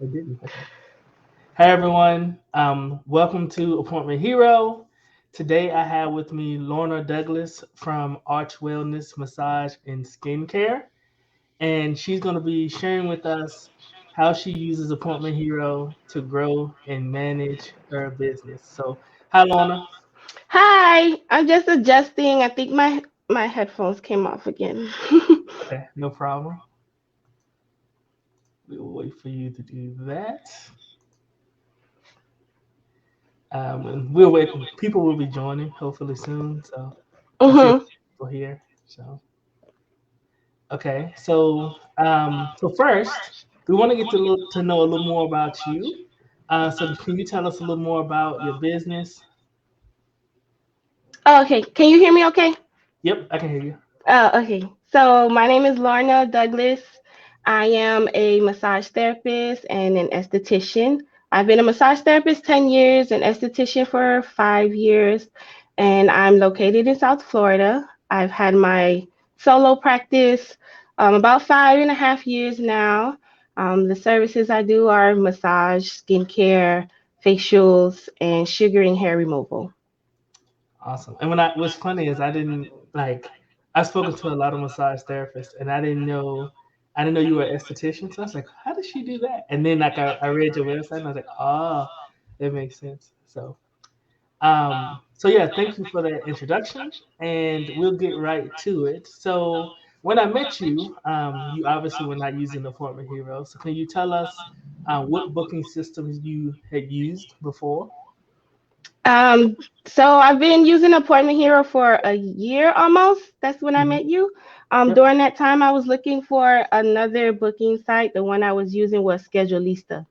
I didn't. Okay. Hey everyone. Welcome to Appointment Hero. Today I have with me Lorna Douglas from Arch Wellness Massage and Skincare, and she's going to be sharing with us how she uses Appointment Hero to grow and manage her business. So, hi Lorna. Hi, I'm just adjusting. I think my headphones came off again. Okay, no problem. We'll wait for you to do that. And we'll wait. People will be joining hopefully soon. So I see a Mhm. few people here. So. Okay, so first, we want to get to know a little more about you. So can you tell us a little more about your business? Oh, okay. Can you hear me okay? Yep, I can hear you. Okay. So my name is Lorna Douglas. I am a massage therapist and an esthetician. I've been a massage therapist 10 years, an esthetician for 5 years, and I'm located in South Florida. I've had my solo practice about 5.5 years now. The services I do are massage, skincare, facials, and sugaring hair removal. Awesome. And what's funny is I didn't like I've spoken to a lot of massage therapists, and I didn't know you were an esthetician. So I was like, how does she do that? And then I read your website and I was like, oh, it makes sense. So yeah, thank you for that introduction, and we'll get right to it. So when I met you, you obviously were not using Appointment Hero. So can you tell us what booking systems you had used before? Um, so I've been using Appointment Hero for a year almost. That's when I Hmm. met you. Yep. During that time, I was looking for another booking site. The one I was using was Schedulista, Awesome.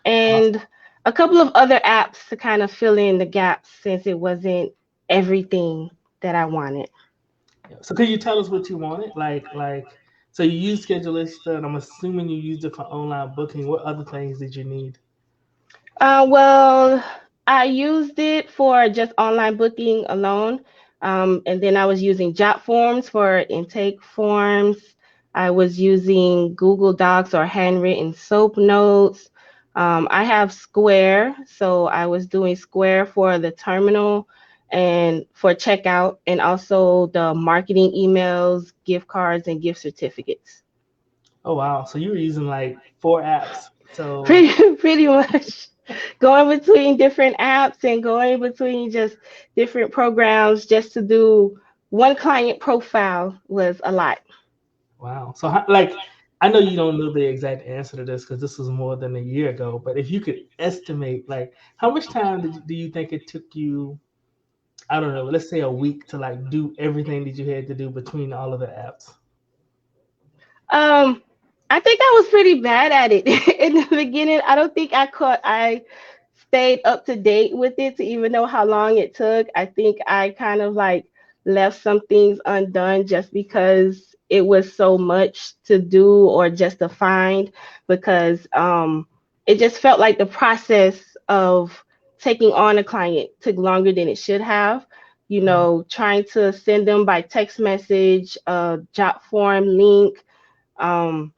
and a couple of other apps to kind of fill in the gaps since it wasn't everything that I wanted. Yeah. So can you tell us what you wanted? So you used Schedulista, and I'm assuming you used it for online booking. What other things did you need? Well, I used it for just online booking alone. And then I was using job forms for intake forms. I was using Google Docs or handwritten soap notes. I have Square, so I was doing Square for the terminal and for checkout, and also the marketing emails, gift cards, and gift certificates. Oh wow! So you were using like 4 apps. So Pretty much going between different apps and going between just different programs just to do one client profile was a lot. wow. So, like, I know you don't know the exact answer to this because this was more than a year ago. But if you could estimate, like, how much time do you think it took you? I don't know. Let's say a week to like do everything that you had to do between all of the apps. um I think I was pretty bad at it in the beginning. I don't think I stayed up to date with it to even know how long it took. I think I kind of like left some things undone just because it was so much to do or just to find, because it just felt like the process of taking on a client took longer than it should have. Mhm. Trying to send them by text message, job form link, um,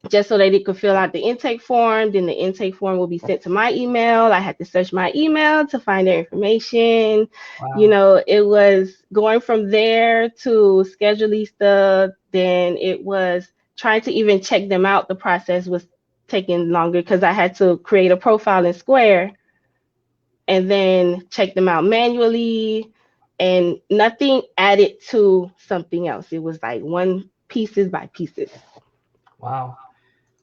just so that they could fill out the intake form. Then the intake form will be sent to my email. I had to search my email to find their information. Wow. It was going from there to Schedulista. Then it was trying to even check them out. The process was taking longer because I had to create a profile in Square and then check them out manually, and nothing added to something else. It was like one pieces by pieces. Wow.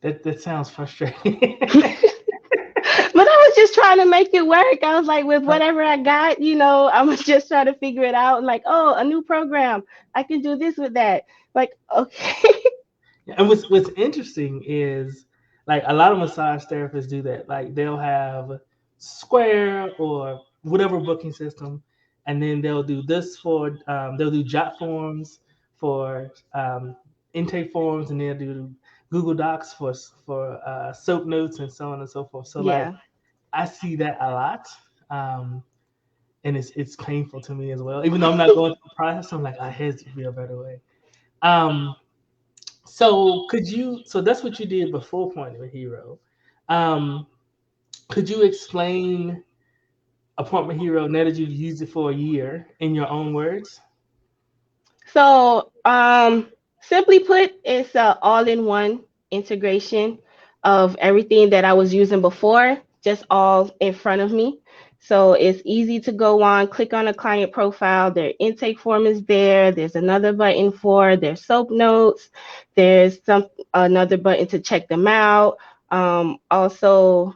That sounds frustrating. But I was just trying to make it work. I was like, with whatever I got, I was just trying to figure it out. Like, oh, a new program. I can do this with that. Like, okay. And what's interesting is like a lot of massage therapists do that. Like they'll have Square or whatever booking system, and then they'll do jot forms for intake forms, and they'll do Google Docs for soap notes and so on and so forth. So like Yeah. I see that a lot. And it's painful to me as well. Even though I'm not going through the process, I'm like, I has to be a better way. Um, so that's what you did before Point of Hero. Um, could you explain Appointment Hero now that you've used it for a year in your own words? So, simply put, it's a all-in-one integration of everything that I was using before, just all in front of me. So it's easy to go on, click on a client profile. Their intake form is there. There's another button for their soap notes. There's another button to check them out. Also,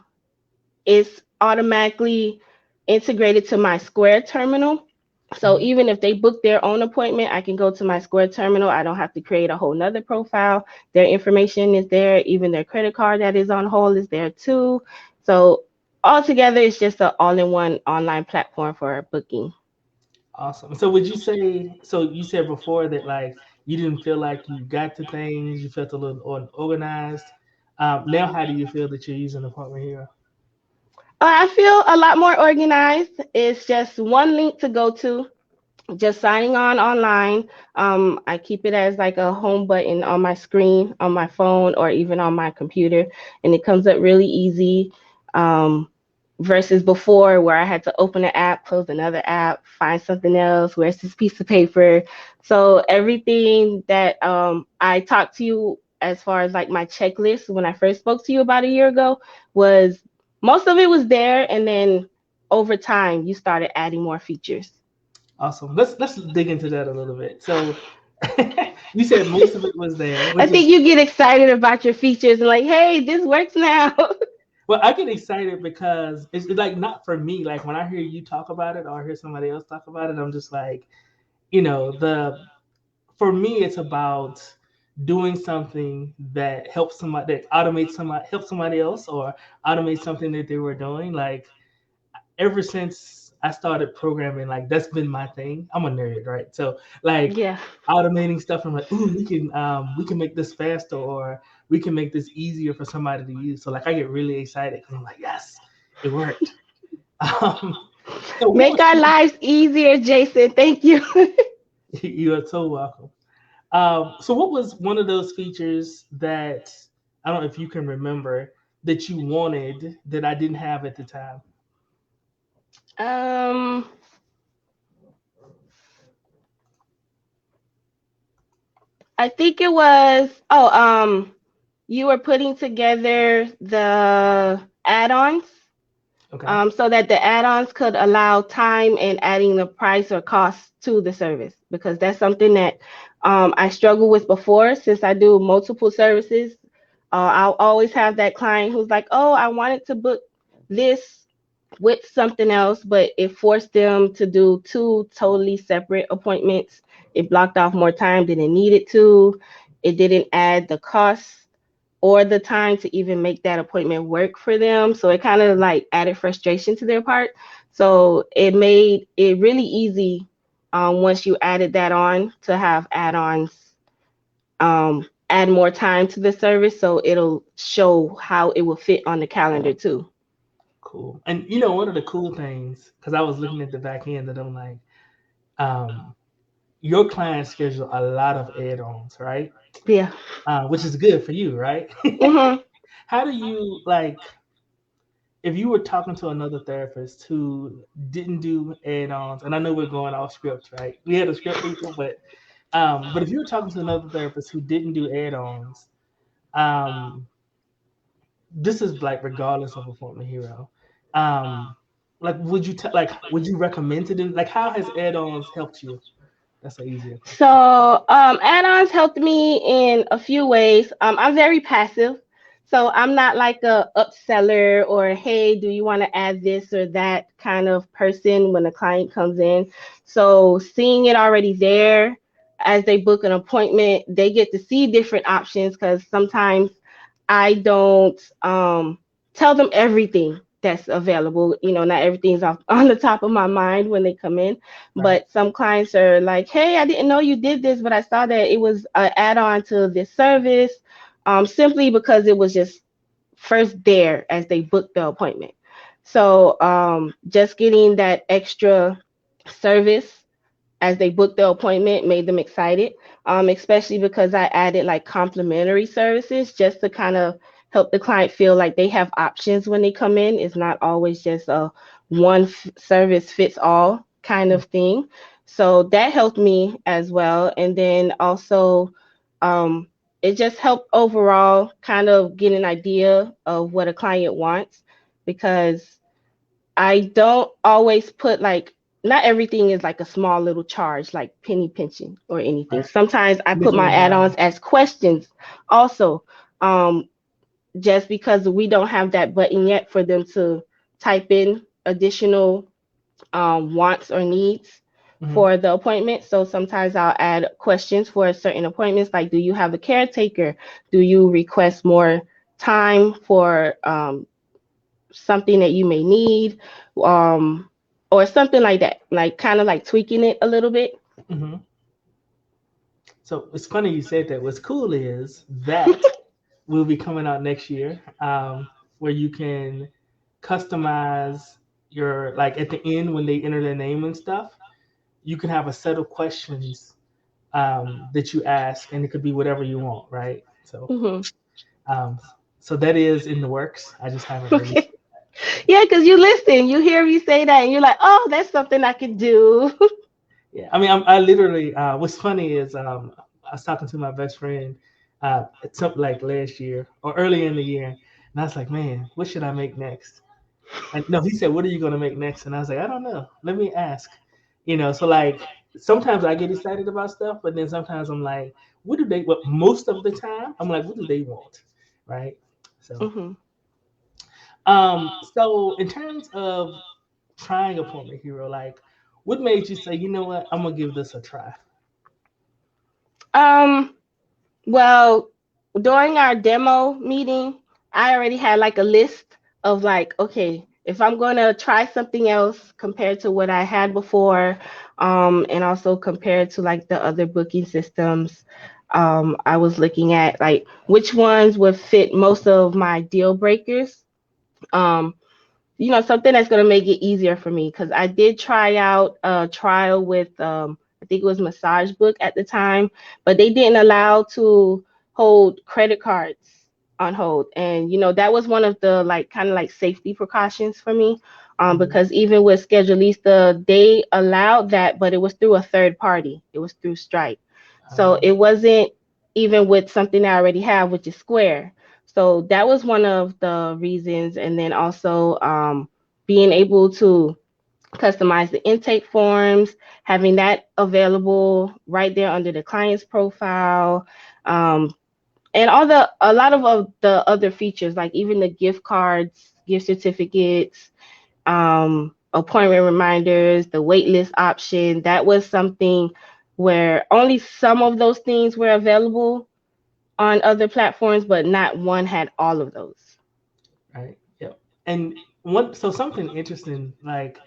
it's automatically integrated to my Square terminal. So Mhm. even if they book their own appointment, I can go to my Square terminal. I don't have to create a whole nother profile. Their information is there. Even their credit card that is on hold is there too. So altogether, it's just an all-in-one online platform for booking. Awesome. So would you say, so you said before that like you didn't feel like you got to things, you felt a little unorganized. Now how do you feel that you're using Appointment Hero? I feel a lot more organized. It's just one link to go to, just signing on online. I keep it as like a home button on my screen, on my phone, or even on my computer, and it comes up really easy. Um, Versus before, where I had to open an app, close another app, find something else. Where's this piece of paper? So everything that I talked to you as far as like my checklist when I first spoke to you about a year ago was most of it was there, and then over time you started adding more features. Awesome. Let's dig into that a little bit. So you said most of it was there, I which think is you get excited about your features and like, hey, this works now. well, I get excited because it's like not for me. Like when I hear you talk about it or I hear somebody else talk about it, I'm just like, the for me it's about doing something that helps somebody that automates somebody helps somebody else or automates something that they were doing. Like ever since I started programming, like that's been my thing. I'm a nerd, right? So like Yeah. automating stuff, I'm like, ooh, we can make this faster or we can make this easier for somebody to use. So like I get really excited because I'm like, yes, it worked. Um, so what Make was our lives easier, Jason. Thank you. you are so welcome. So what was one of those features that I don't know if you can remember that you wanted that I didn't have at the time? um, I think it was you were putting together the add-ons Okay. so that the add-ons could allow time and adding the price or cost to the service because that's something that I struggled with before since I do multiple services. I'll always have that client who's like, oh, I wanted to book this with something else, but it forced them to do two totally separate appointments. It blocked off more time than it needed to. It didn't add the cost or the time to even make that appointment work for them. So it kind of like added frustration to their part. So it made it really easy once you added that on to have add-ons add more time to the service so it'll show how it will fit on the calendar too. Cool. And one of the cool things, because I was looking at the back end, that I'm like, um, your clients schedule a lot of add-ons, right? Yeah. Which is good for you, right? Hmm. How do you like if you were talking to another therapist who didn't do add-ons, and I know we're going off script, right? We had a script people, but if you were talking to another therapist who didn't do add-ons, um, this is like regardless of Appointment Hero. Um, like, would you recommend to them? Like, how has add-ons helped you? That's an easier So question. add-ons helped me in a few ways. I'm very passive, so I'm not like a upseller or hey, do you want to add this or that kind of person when a client comes in. So seeing it already there as they book an appointment, they get to see different options because sometimes I don't tell them everything that's available. You know, not everything's off on the top of my mind when they come in, Right. but some clients are like, "Hey, I didn't know you did this, but I saw that it was an add-on to this service." Simply because it was just first there as they booked the appointment. So just getting that extra service as they booked the appointment made them excited, especially because I added like complimentary services just to kind of help the client feel like they have options when they come in. It's not always just a one service fits all kind of thing. So that helped me as well. And then also, um, it just helped overall kind of get an idea of what a client wants, because I don't always put like, not everything is like a small little charge like penny pinching or anything. Right. Sometimes I put my Usually, add-ons as questions also, um, just because we don't have that button yet for them to type in additional wants or needs mhm, for the appointment. So sometimes I'll add questions for certain appointments, like, do you have a caretaker? Do you request more time for something that you may need, um, or something like that, like kind of like tweaking it a little bit. mhm. So it's funny you said that. What's cool is that will be coming out next year, where you can customize your, like at the end when they enter their name and stuff, you can have a set of questions that you ask, and it could be whatever you want, right? Hmm. Um, so that is in the works. I just haven't released. Okay. Yeah, because you listen, you hear me say that, and you're like, oh, that's something I could do. Yeah, I mean, I literally. What's funny is I was talking to my best friend at something like last year or early in the year, and I was like, man, what should I make next? And no, he said, "What are you gonna make next?" And I was like, "I don't know. Let me ask." So like sometimes I get excited about stuff, but then sometimes I'm like, "What do they?" Well, most of the time, I'm like, "What do they want?" Right? So, Hmm. so in terms of trying Appointment Hero, like, what made you say, "You know what? I'm gonna give this a try." Um, well, during our demo meeting, I already had like a list of like, okay, if I'm gonna try something else compared to what I had before, and also compared to like the other booking systems, I was looking at like which ones would fit most of my deal breakers. Um, something that's going to make it easier for me, because I did try out a trial with I think it was Massage Book at the time, but they didn't allow to hold credit cards on hold. And that was one of the like kind of like safety precautions for me, Mhm. because even with Schedulista they allowed that, but it was through a third party, it was through Stripe. So Um, it wasn't even with something I already have, which is Square. So that was one of the reasons. And then also, being able to customize the intake forms, having that available right there under the client's profile, um, and a lot of the other features, like even the gift cards, gift certificates, appointment reminders, the waitlist option. That was something where only some of those things were available on other platforms, but not one had all of those. right. Yep. And so something interesting, like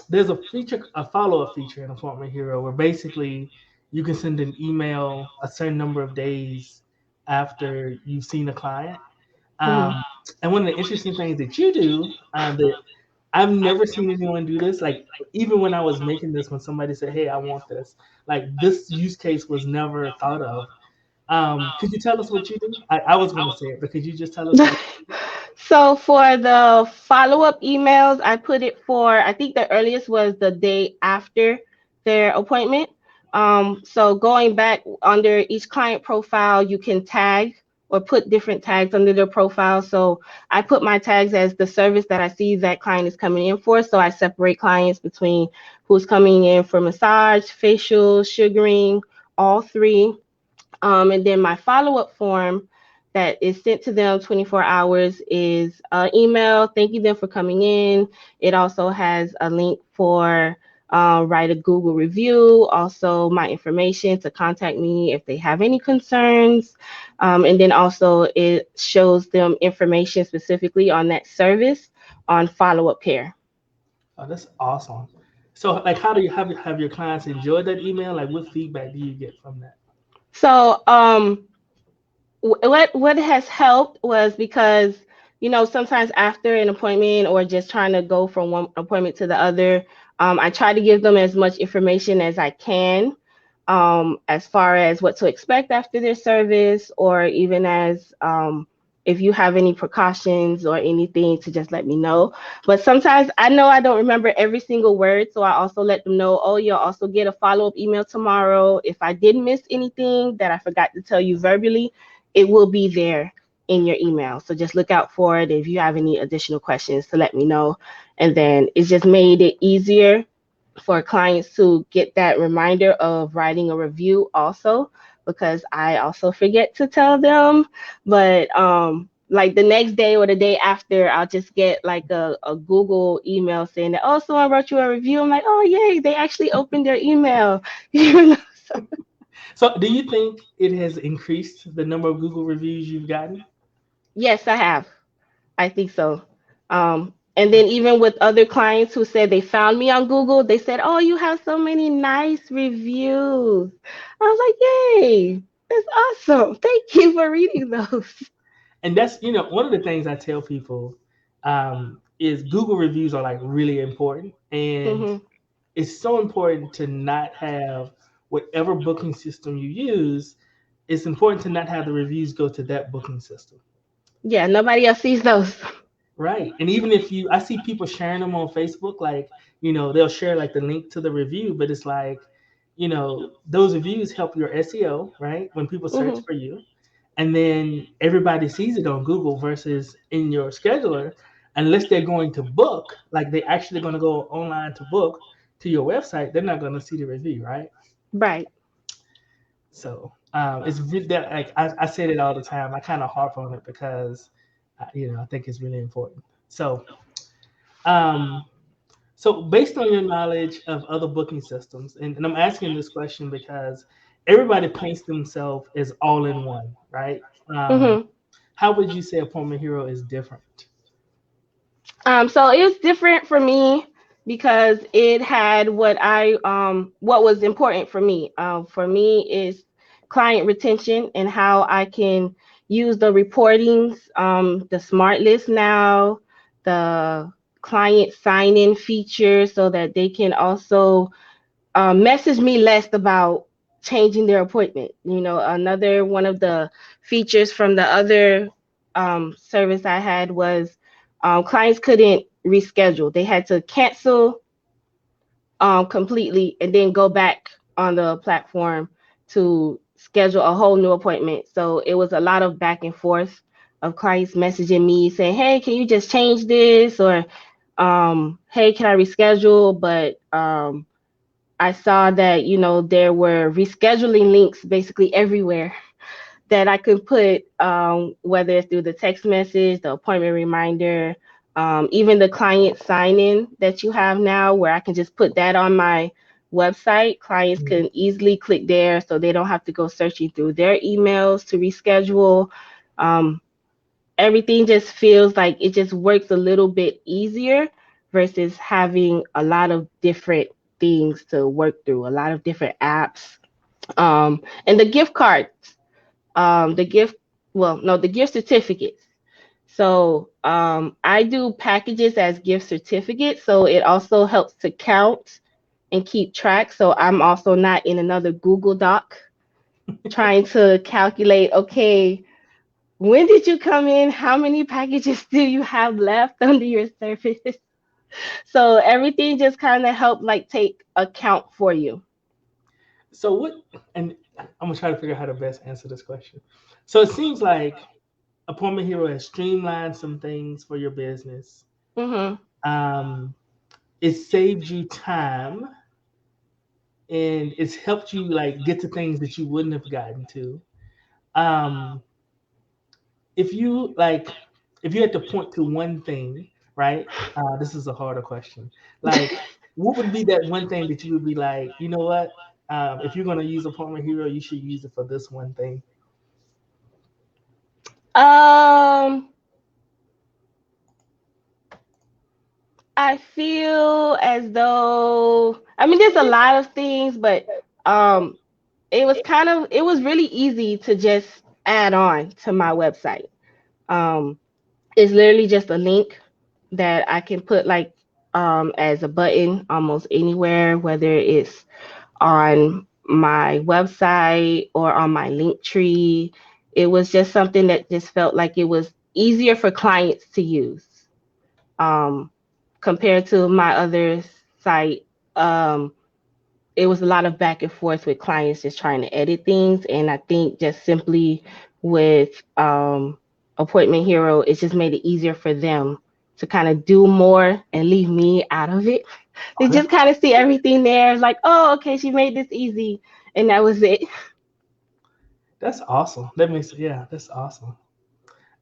there's a feature, a follow-up feature in Appointment Hero where basically you can send an email a certain number of days after you've seen a client. Mhm. Um, and one of the interesting things that you do that I've never seen anyone do this, like even when I was making this, when somebody said, "Hey, I want this," like this use case was never thought of. Could you tell us what you do? I was going to say it, but could you just tell us what? So for the follow-up emails, I put it for, I think the earliest was the day after their appointment. So going back under each client profile, you can tag or put different tags under their profile. So I put my tags as the service that I see that client is coming in for. So I separate clients between who's coming in for massage, facial, sugaring, all three. And then my follow-up form that is sent to them 24 hours is an email thanking them for coming in. It also has a link for write a Google review, also my information to contact me if they have any concerns. And then also it shows them information specifically on that service on follow-up care. Oh, that's awesome. So, like, how do you have your clients enjoyed that email? Like, what feedback do you get from that? So what has helped was because sometimes after an appointment or just trying to go from one appointment to the other, I try to give them as much information as I can, as far as what to expect after their service, or even as if you have any precautions or anything, to just let me know. But sometimes I know I don't remember every single word, so I also let them know, oh, you'll also get a follow-up email tomorrow. If I did miss anything that I forgot to tell you verbally, it will be there in your email. So just look out for it. If you have any additional questions, to let me know. And then it's just made it easier for clients to get that reminder of writing a review also, because I also forget to tell them. But like the next day or the day after, I'll just get like a Google email saying that, oh, someone wrote you a review. I'm like, oh yay, they actually opened their email. you know so So, do you think it has increased the number of Google reviews you've gotten? yes, I have. I think so. And then even with other clients who said they found me on Google, they said, "Oh, you have so many nice reviews." I was like, "Yay, that's awesome! Thank you for reading those." And that's, one of the things I tell people is Google reviews are like really important, and Hmm. it's so important to not have whatever booking system you use. It's important to not have the reviews go to that booking system. Yeah, nobody else sees those. Right. And even if I see people sharing them on Facebook, like, they'll share like the link to the review, but it's like, those reviews help your SEO, right? When people search Hmm. for you. And then everybody sees it on Google versus in your scheduler, unless they're going to book, like they actually going to go online to book to your website, they're not going to see the review, right? Right. So it's that like I say it all the time. I kind of harp on it because, I think it's really important. Um, so based on your knowledge of other booking systems, and I'm asking this question because everybody paints themselves as all in one, right? Um, Hmm. how would you say Appointment Hero is different? So it was different for me because it had what was important for me. For me is client retention and how I can use the reportings, the smart list now, the client sign in feature, so that they can also message me less about changing their appointment. Another one of the features from the other service I had was clients couldn't reschedule. They had to cancel completely and then go back on the platform to schedule a whole new appointment. So it was a lot of back and forth of clients messaging me saying, hey, can you just change this? Or, hey, can I reschedule? But I saw that, there were rescheduling links basically everywhere that I could put, whether it's through the text message, the appointment reminder, even the client sign in that you have now, where I can just put that on my website. Clients Mm. can easily click there so they don't have to go searching through their emails to reschedule. Um, Everything just feels like it just works a little bit easier versus having a lot of different things to work through, a lot of different apps. And the gift cards, the gift, well, no, the gift certificates. So I do packages as gift certificates. So it also helps to count and keep track. So I'm also not in another Google Doc trying to calculate, okay, when did you come in? How many packages do you have left under your service? So everything just kind of help like take account for you. So what? And I'm gonna try to figure out how to best answer this question. So it seems like Appointment Hero has streamlined some things for your business. Hmm. Um, it saved you time, and it's helped you like get to things that you wouldn't have gotten to. Um, if you like, if you had to point to one thing, right? This is a harder question. Like, what would be that one thing that you would be like, you know what? If you're gonna use Appointment Hero, you should use it for this one thing. um, I feel as though, I mean, there's a lot of things, but um, it was really easy to just add on to my website. Um, it's literally just a link that I can put like as a button almost anywhere, whether it's on my website or on my link tree. It was just something that just felt like it was easier for clients to use. Um, Compared to my other site, um, it was a lot of back and forth with clients just trying to edit things. And I think just simply with Appointment Hero, it just made it easier for them to kind of do more and leave me out of it. They Oh, just kind of see everything there. It's like, oh, okay, she made this easy. And that was it. that's awesome. That makes yeah, that's awesome.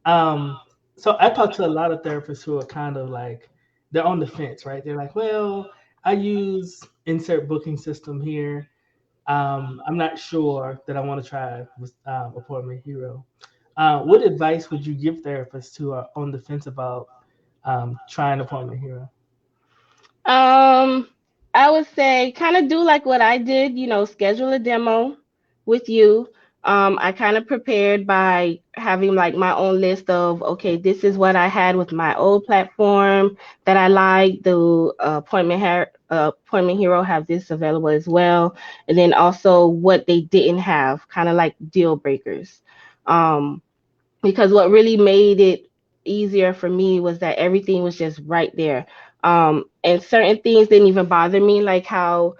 Um, so I talk to a lot of therapists who are kind of like they're on the fence, right? They're like, well, I use insert booking system here. I'm not sure that I want to try with Appointment Hero. What advice would you give therapists who are on the fence about trying Appointment Hero? Um, I would say kind of do like what I did, schedule a demo with you. I kind of prepared by having like my own list of, okay, this is what I had with my old platform that I like. The Appointment Hero have this available as well, and then also what they didn't have, kind of like deal breakers. Um, because what really made it easier for me was that everything was just right there. And certain things didn't even bother me, like how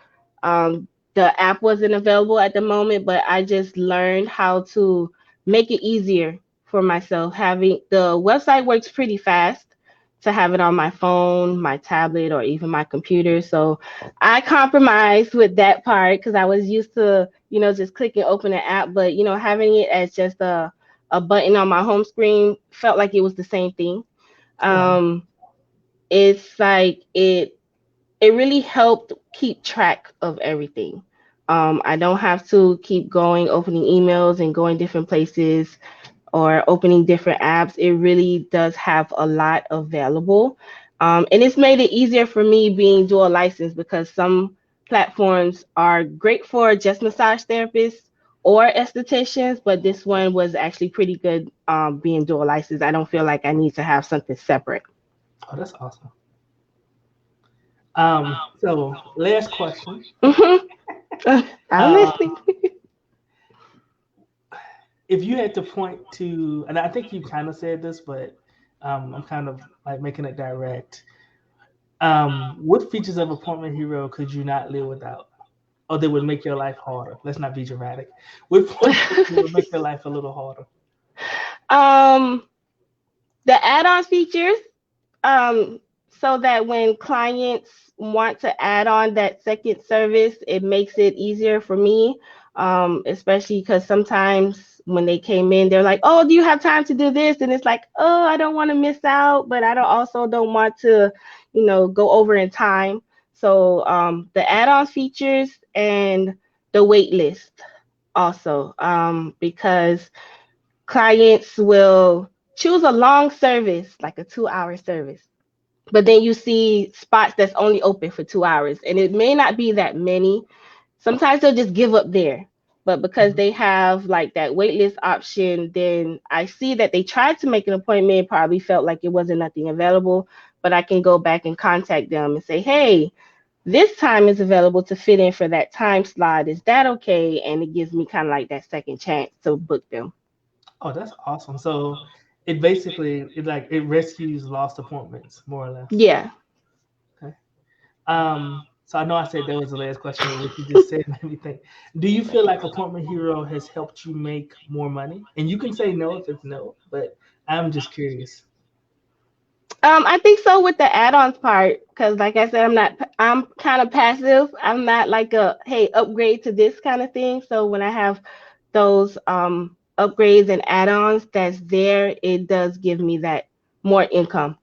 the app wasn't available at the moment, but I just learned how to make it easier for myself. Having the website works pretty fast to have it on my phone, my tablet, or even my computer. So I compromised with that part because I was used to, just clicking open an app, but having it as just a button on my home screen felt like it was the same thing. Right. Um, it's like it really helped keep track of everything. I don't have to keep going, opening emails and going different places or opening different apps. It really does have a lot available. And it's made it easier for me being dual licensed because some platforms are great for just massage therapists or estheticians, but this one was actually pretty good being dual licensed. I don't feel like I need to have something separate. Oh, that's awesome. So last question. Mm-hmm. I'm Uh, listening. if you had to point to, and I think you kind of said this, but I'm kind of like making it direct. What features of Appointment Hero could you not live without, or that would make your life harder? Let's not be dramatic. What features would make your life a little harder? um, the add-on features, um, so that when clients want to add on that second service, it makes it easier for me. Especially because sometimes when they came in, they're like, "Oh, do you have time to do this?" And it's like, "Oh, I don't want to miss out, but I don't want to, go over in time." So the add-on features and the wait list also, because clients will choose a long service, like a 2-hour service, but then you see spots that's only open for 2 hours, and it may not be that many. Sometimes they'll just give up there. But because Mhm. they have like that waitlist option, then I see that they tried to make an appointment, probably felt like it wasn't nothing available, but I can go back and contact them and say, hey, this time is available to fit in for that time slot. Is that okay? And it gives me kind of like that second chance to book them. Oh, that's awesome. So it basically it rescues lost appointments, more or less. Yeah. Okay. So I know I said that was the last question, but what you just said made me think. Do you feel like Appointment Hero has helped you make more money? And you can say no if it's no, but I'm just curious. I think so with the add-ons part, because like I said, I'm kind of passive. I'm not like a, hey, upgrade to this kind of thing. So when I have those upgrades and add-ons that's there, it does give me that more income.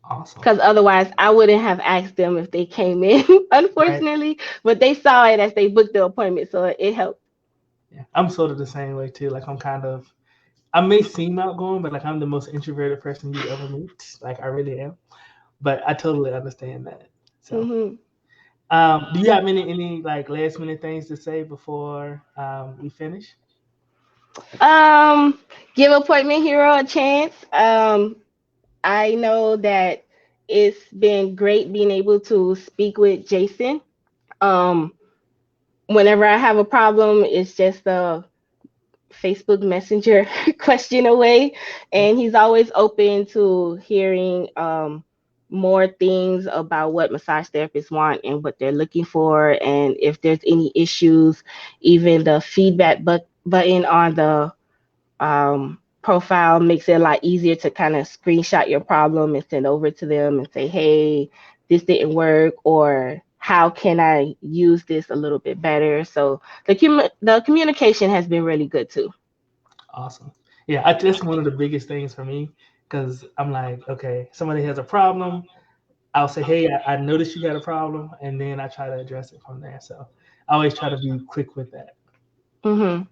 Awesome. Because otherwise, I wouldn't have asked them if they came in, Right. unfortunately. But they saw it as they booked the appointment, so it helped. Yeah. I'm sort of the same way too. Like I'm kind of I may seem outgoing, but like I'm the most introverted person you ever meet. Like I really am. But I totally understand that. So Hmm. do you have any like last minute things to say before we finish? Um, Give Appointment Hero a chance. I know that it's been great being able to speak with Jason. Um, Whenever I have a problem, it's just Facebook Messenger question away, and he's always open to hearing more things about what massage therapists want and what they're looking for, and if there's any issues, even the feedback button on the profile makes it a lot easier to kind of screenshot your problem and send over to them and say, hey, this didn't work, or how can I use this a little bit better? So the communication has been really good too. Awesome. Yeah, that's one of the biggest things for me because I'm like, okay, somebody has a problem. I'll say, hey, I noticed you got a problem, and then I try to address it from there. So I always try to be quick with that. Hmm.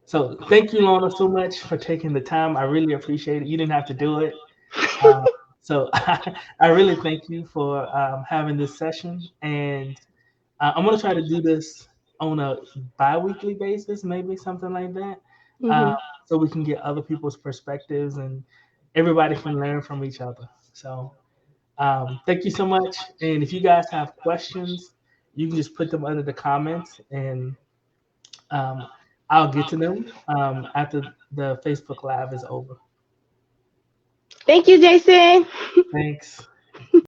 So thank you, Lorna, so much for taking the time. I really appreciate it. You didn't have to do it. Um, so I really thank you for having this session. And I'm going to try to do this on a bi-weekly basis, maybe something like that, uh, Hmm. so we can get other people's perspectives and everybody can learn from each other. So thank you so much. And if you guys have questions, you can just put them under the comments and um, I'll get to them after the Facebook Live is over. Thank you, Jason. Thanks.